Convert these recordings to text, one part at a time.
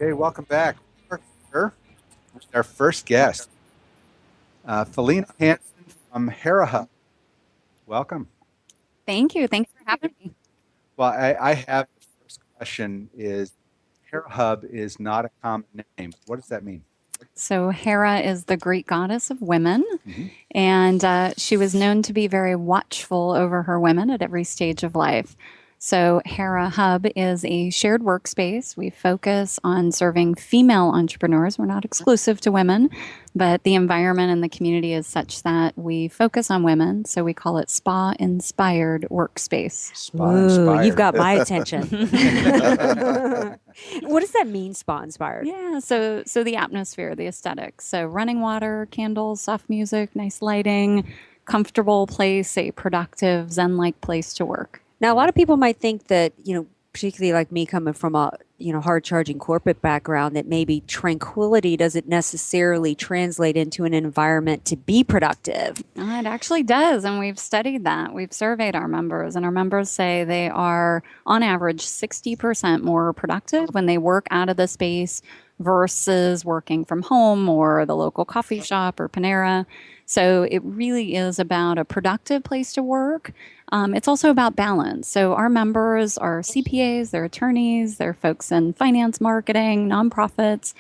Okay, welcome back. We're here with our first guest, Felena Hanson from Hera. Welcome. Thank you. Thanks for having me. Well, I have the first question is Hera Hub is not a common name. What does that mean? So, Hera is the Greek goddess of women, Hmm. and she was known to be very watchful over her women at every stage of life. So, Hera Hub is a shared workspace. We focus on serving female entrepreneurs. We're not exclusive to women, but the environment and the community is such that we focus on women. So, we call it Spa Inspired Workspace. Spa Ooh, you've inspired. got my attention. What does that mean, spa inspired? Yeah, so the atmosphere, the aesthetics. So running water, candles, soft music, nice lighting, comfortable place, a productive zen-like place to work. Now, a lot of people might think that, particularly like me coming from a, hard charging corporate background, that maybe tranquility doesn't necessarily translate into an environment to be productive. It actually does, and we've studied that. We've surveyed our members, and our members say they are, on average, 60% more productive when they work out of the space versus working from home or the local coffee shop or Panera. So it really is about a productive place to work. It's also about balance. So our members are CPAs, they're attorneys, they're folks in finance, marketing, nonprofits,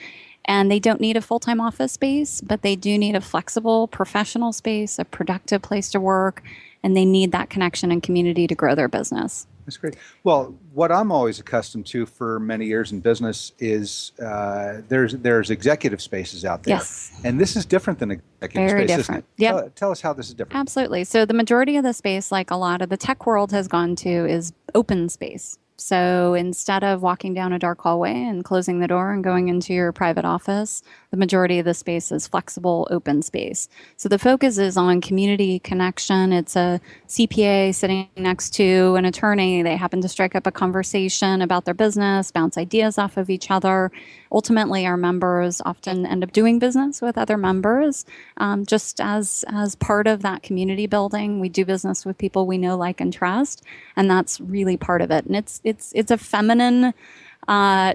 and they don't need a full time office space, but they do need a flexible professional space, a productive place to work, and they need that connection and community to grow their business. That's great. Well, what I'm always accustomed to for many years in business is there's executive spaces out there, Yes. and this is different than executive Very space, different. isn't it? Yep. Tell us how this is different. Absolutely. So the majority of the space, like a lot of the tech world has gone to, is open space. So instead of walking down a dark hallway and closing the door and going into your private office, the majority of the space is flexible, open space. So the focus is on community connection. It's a CPA sitting next to an attorney. They happen to strike up a conversation about their business, bounce ideas off of each other. Ultimately, our members often end up doing business with other members, just as part of that community building. We do business with people we know, like, and trust, and that's really part of it. And it's a feminine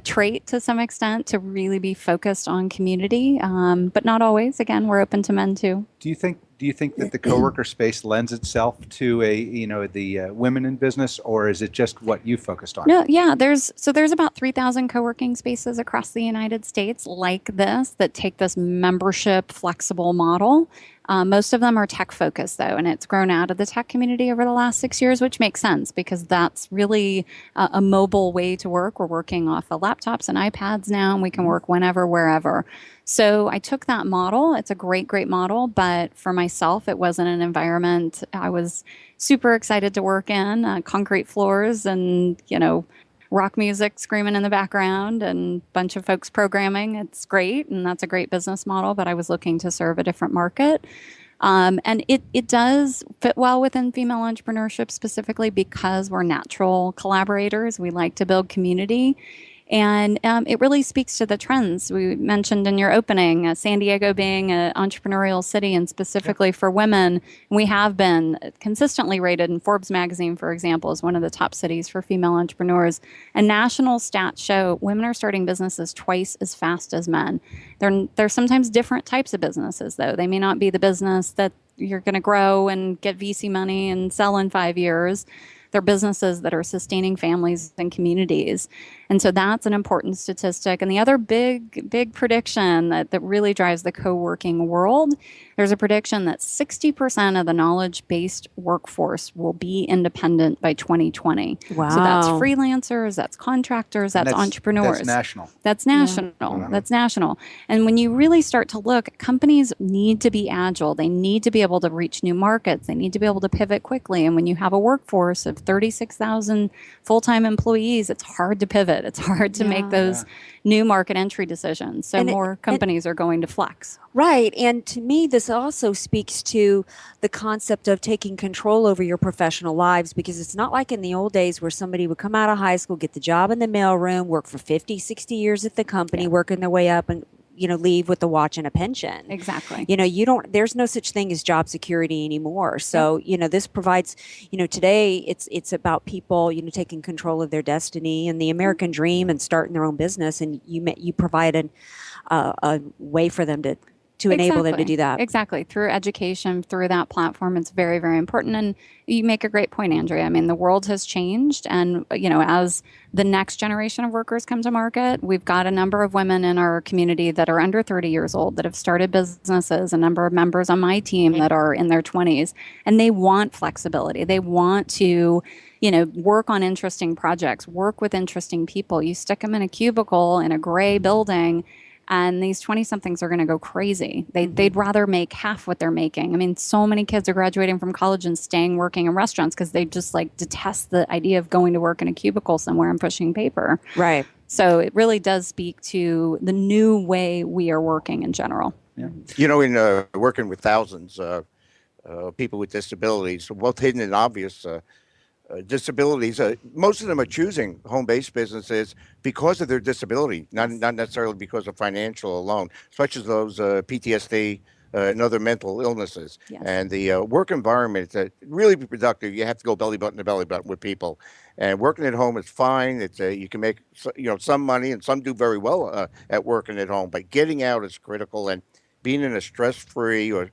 trait to some extent to really be focused on community, but not always. Again, we're open to men too. Do you think that the coworker space lends itself to the women in business, or is it just what you focused on? No, yeah, there's about 3,000 co-working spaces across the United States like this that take this membership flexible model. Most of them are tech focused though, and it's grown out of the tech community over the last 6 years, which makes sense because that's really a mobile way to work. We're working off of laptops and iPads now, and we can work whenever, wherever. So I took that model. It's a great, great model, but for myself, it wasn't an environment I was super excited to work in. Concrete floors and rock music screaming in the background and a bunch of folks programming. It's great, and that's a great business model, but I was looking to serve a different market. And it does fit well within female entrepreneurship specifically because we're natural collaborators. We like to build community. And it really speaks to the trends we mentioned in your opening. San Diego being an entrepreneurial city, and specifically for women, we have been consistently rated in Forbes magazine, for example, as one of the top cities for female entrepreneurs. And national stats show women are starting businesses twice as fast as men. They're sometimes different types of businesses, though. They may not be the business that you're going to grow and get VC money and sell in 5 years. They're businesses that are sustaining families and communities. And so that's an important statistic. And the other big prediction that really drives the co-working world, there's a prediction that 60% of the knowledge-based workforce will be independent by 2020. Wow. So that's freelancers, that's contractors, that's entrepreneurs. That's national. That's national. Yeah. That's national. And when you really start to look, companies need to be agile. They need to be able to reach new markets. They need to be able to pivot quickly. And when you have a workforce of 36,000 full-time employees, it's hard to pivot. It's hard to make those new market entry decisions. So more companies are going to flex. Right. And to me, this also speaks to the concept of taking control over your professional lives, because it's not like in the old days where somebody would come out of high school, get the job in the mailroom, work for 50, 60 years at the company, working their way up and leave with a watch and a pension. Exactly. There's no such thing as job security anymore. So, this provides, today it's about people, taking control of their destiny and the American dream and starting their own business. And you provide a way for them to enable them to do that. Exactly. Through education, through that platform, it's very, very important. And you make a great point, Andrea. I mean, the world has changed. And, as the next generation of workers come to market, we've got a number of women in our community that are under 30 years old that have started businesses, a number of members on my team that are in their 20s, and they want flexibility. They want to work on interesting projects, work with interesting people. You stick them in a cubicle in a gray building, and these 20-somethings are going to go crazy. They'd rather make half what they're making. I mean, so many kids are graduating from college and staying working in restaurants because they just detest the idea of going to work in a cubicle somewhere and pushing paper. Right. So it really does speak to the new way we are working in general. Yeah. In working with thousands of people with disabilities, both hidden and obvious disabilities, most of them are choosing home-based businesses because of their disability, not necessarily because of financial alone, such as those PTSD and other mental illnesses. Yes. And the work environment, really be productive, you have to go belly button to belly button with people. And working at home is fine. It's you can make some money, and some do very well at working at home, but getting out is critical. And being in a stress-free or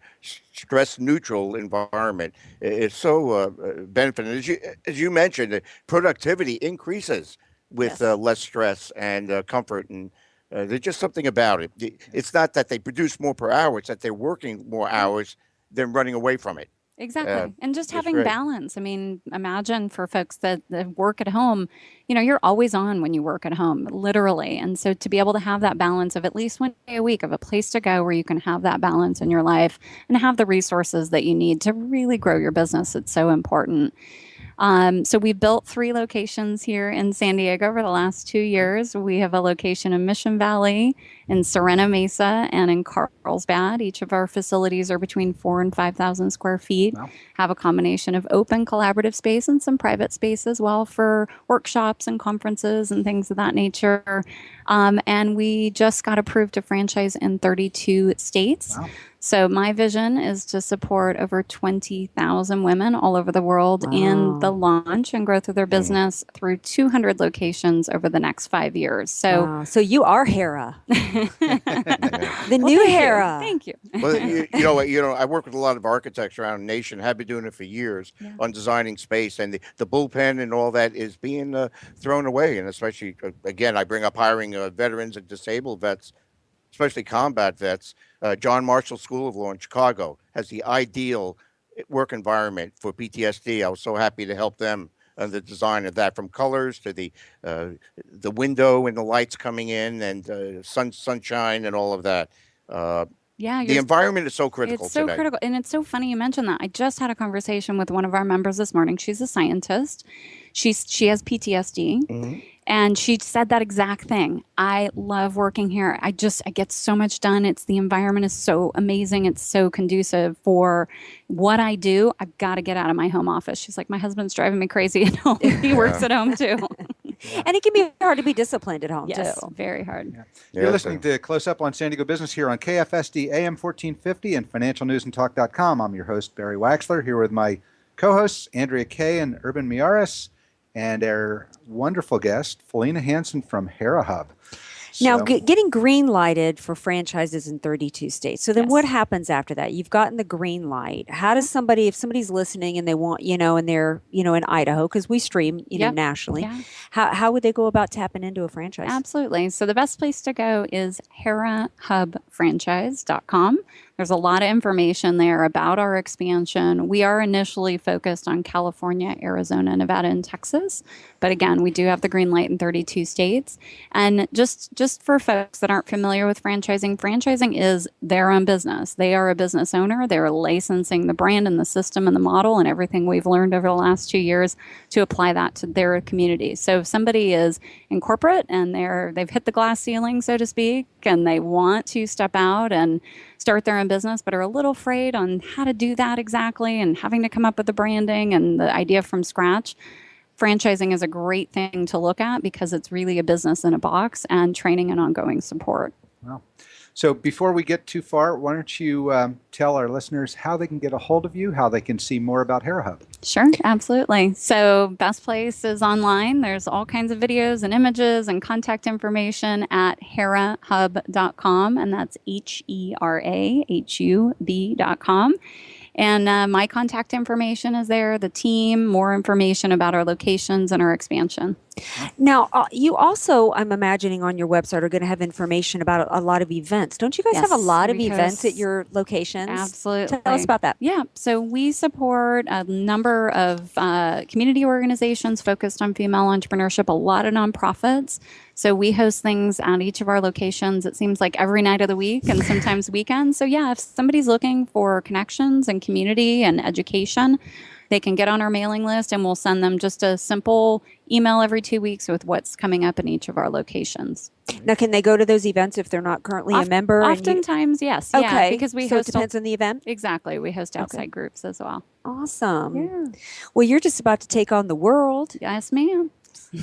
stress-neutral environment is so beneficial. As you mentioned, productivity increases with less stress and comfort, and there's just something about it. It's not that they produce more per hour; it's that they're working more hours than running away from it. Exactly. And just having great. balance. I mean, imagine for folks that work at home, you're always on when you work at home, literally. And so to be able to have that balance of at least one day a week of a place to go where you can have that balance in your life and have the resources that you need to really grow your business, it's so important. So we've built 3 locations here in San Diego over the last 2 years. We have a location in Mission Valley, in Serena Mesa, and in Carlsbad. Each of our facilities are between 4,000 and 5,000 square feet, have a combination of open collaborative space and some private space as well for workshops and conferences and things of that nature. And we just got approved to franchise in 32 states. Wow. So my vision is to support over 20,000 women all over the world in the launch and growth of their business through 200 locations over the next 5 years. So, So you are Hera, the new thank Hera. Thank you. Well, I work with a lot of architects around the nation, have been doing it for years on designing space, and the bullpen and all that is being thrown away. And especially, again, I bring up hiring veterans and disabled vets, especially combat vets. John Marshall School of Law in Chicago has the ideal work environment for PTSD. I was so happy to help them on the design of that, from colors to the window and the lights coming in, and sunshine and all of that. The environment is so critical It's so today. critical. And it's so funny you mentioned that. I just had a conversation with one of our members this morning. She's a scientist. She has PTSD. Mm-hmm. And she said that exact thing. I love working here. I get so much done. The environment is so amazing. It's so conducive for what I do. I've got to get out of my home office. She's like, my husband's driving me crazy at home. He works at home too. And it can be hard to be disciplined at home too. Very hard. You're listening to Close Up on San Diego Business here on KFSD AM 1450 and financialnewsandtalk.com. I'm your host, Barry Waxler, here with my co-hosts, Andrea Kay and Urban Miaris, and our wonderful guest, Felena Hanson from Hera Hub. Now, getting green lighted for franchises in 32 states. So then what happens after that? You've gotten the green light. How does somebody, if somebody's listening and they want, and they're, in Idaho, because we stream, nationally, how would they go about tapping into a franchise? Absolutely. So the best place to go is herahubfranchise.com. There's a lot of information there about our expansion. We are initially focused on California, Arizona, Nevada, and Texas. But again, we do have the green light in 32 states. And just for folks that aren't familiar with franchising is their own business. They are a business owner. They're licensing the brand and the system and the model and everything we've learned over the last 2 years to apply that to their community. So if somebody is in corporate and they've hit the glass ceiling, so to speak, and they want to step out and start their own business, but are a little afraid on how to do that exactly and having to come up with the branding and the idea from scratch, franchising is a great thing to look at because it's really a business in a box and training and ongoing support. Wow. So before we get too far, why don't you tell our listeners how they can get a hold of you, how they can see more about Hera Hub? Sure, absolutely. So best place is online. There's all kinds of videos and images and contact information at herahub.com, and that's HERAHUB.com. And my contact information is there, the team, more information about our locations and our expansion. Now, you also, I'm imagining on your website, are going to have information about a lot of events. Don't you guys have a Yes, lot of we events at host- your locations? Absolutely. Tell us about that. Yeah, so we support a number of community organizations focused on female entrepreneurship, a lot of nonprofits. So we host things at each of our locations. It seems like every night of the week and sometimes weekends. So yeah, if somebody's looking for connections and community and education, they can get on our mailing list and we'll send them just a simple email every 2 weeks with what's coming up in each of our locations. Now, can they go to those events if they're not currently a member? and you- Oftentimes, yes. okay. Yeah, because we so it host depends on the event. exactly. We host outside groups as well. Awesome. Yeah. Well, you're just about to take on the world. Yes, ma'am.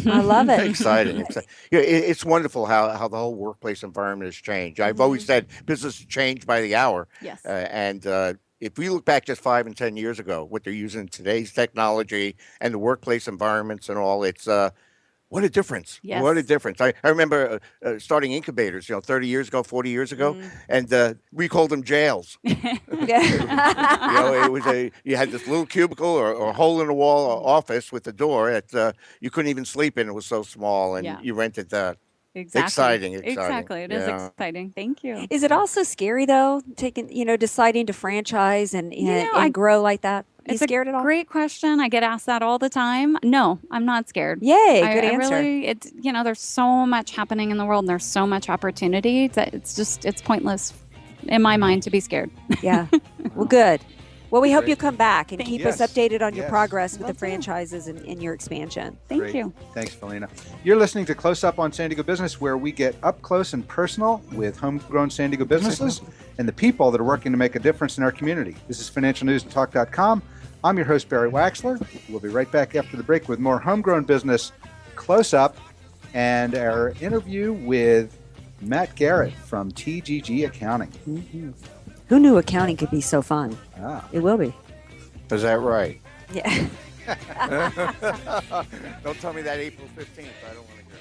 I love it. Exciting. Yeah, it's wonderful how the whole workplace environment has changed. I've always said business change by the hour. Yes. And if we look back just 5 and 10 years ago, what they're using in today's technology and the workplace environments and all, it's what a difference. Yes. What a difference. I remember starting incubators, 30 years ago, 40 years ago, and we called them jails. Yeah. It was you had this little cubicle or hole in the wall office with a door that you couldn't even sleep in. It was so small, and Yeah. you rented that. Exactly. Exciting. Exactly. It is Yeah. exciting. Thank you. Is it also scary though, deciding to franchise and I- grow like that? You It's a scared at all? Great question. I get asked that all the time. No, I'm not scared. Yay, I, good I answer. really, it's there's so much happening in the world, and there's so much opportunity that it's pointless in my mind to be scared. Yeah. Well, good. Well, we hope Great. you come back and Thank keep you. us updated on your Yes. progress with the Will do. franchises and your expansion. Thank Great. you. Thanks, Felena. You're listening to Close Up on San Diego Business, where we get up close and personal with homegrown San Diego businesses and the people that are working to make a difference in our community. This is financialnewsandtalk.com. I'm your host, Barry Waxler. We'll be right back after the break with more homegrown business Close Up and our interview with Matt Garrett from TGG Accounting. Who knew accounting could be so fun? Ah. It will be. Is that right? Yeah. Don't tell me that April 15th. I don't want to hear it.